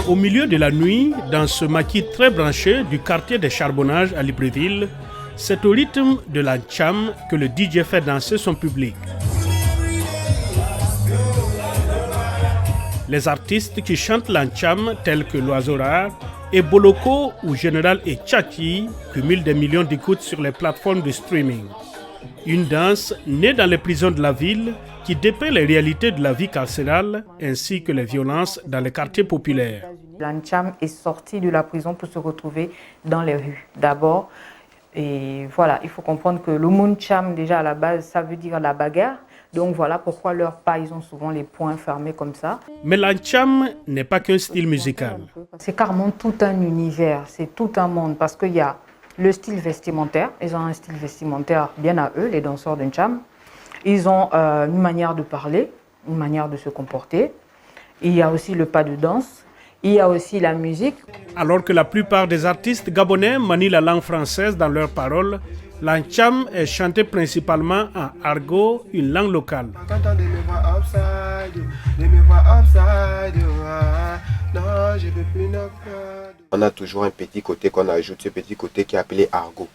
Au milieu de la nuit, dans ce maquis très branché du quartier des Charbonnages à Libreville, c'est au rythme de la tcham que le DJ fait danser son public. Les artistes qui chantent l'ancham tels que l'Oiseau Rare et Boloko ou Général et Tchaki cumulent des millions d'écoutes sur les plateformes de streaming. Une danse née dans les prisons de la ville qui dépeint les réalités de la vie carcérale ainsi que les violences dans les quartiers populaires. L'ancham est sorti de la prison pour se retrouver dans les rues d'abord. Et voilà, il faut comprendre que le Muncham déjà à la base ça veut dire la bagarre. Donc voilà pourquoi leurs pas, ils ont souvent les poings fermés comme ça. Mais l'ancham n'est pas qu'un style musical. C'est carrément tout un univers, c'est tout un monde parce qu'il y a le style vestimentaire. Ils ont un style vestimentaire bien à eux, les danseurs d'ancham. Ils ont une manière de parler, une manière de se comporter. Il y a aussi le pas de danse. Il y a aussi la musique. Alors que la plupart des artistes gabonais manient la langue française dans leurs paroles, l'ancham est chanté principalement en argot, une langue locale. On a toujours un petit côté qu'on ajoute, ce petit côté qui est appelé argot.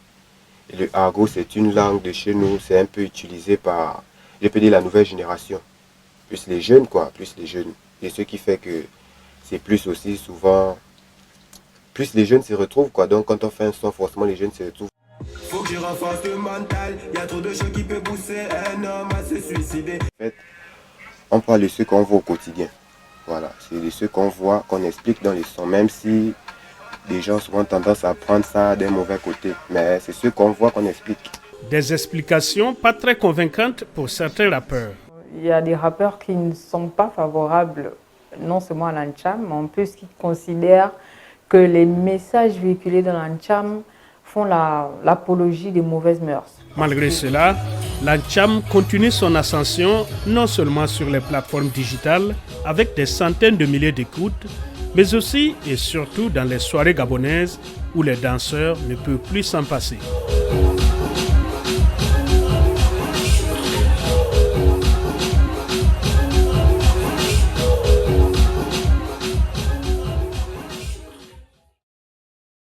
Et le argot, c'est une langue de chez nous, c'est un peu utilisé par, je peux dire, la nouvelle génération. Plus les jeunes, quoi, plus les jeunes. Et ce qui fait que c'est plus aussi souvent, plus les jeunes se retrouvent, quoi. Donc quand on fait un son, forcément les jeunes se retrouvent. Faut que je renforce le mental, y a trop de choses qui peuvent pousser un homme à se suicider. En fait, on parle de ce qu'on voit au quotidien. Voilà, c'est de ce qu'on voit, qu'on explique dans les sons, même si les gens souvent tendance à prendre ça d'un mauvais côté. Mais c'est ce qu'on voit, qu'on explique. Des explications pas très convaincantes pour certains rappeurs. Il y a des rappeurs qui ne sont pas favorables non seulement à l'ancham, mais en plus qui considèrent que les messages véhiculés dans l'ancham font l'apologie des mauvaises mœurs. Malgré cela, l'ancham continue son ascension non seulement sur les plateformes digitales avec des centaines de milliers d'écoutes, mais aussi et surtout dans les soirées gabonaises où les danseurs ne peuvent plus s'en passer.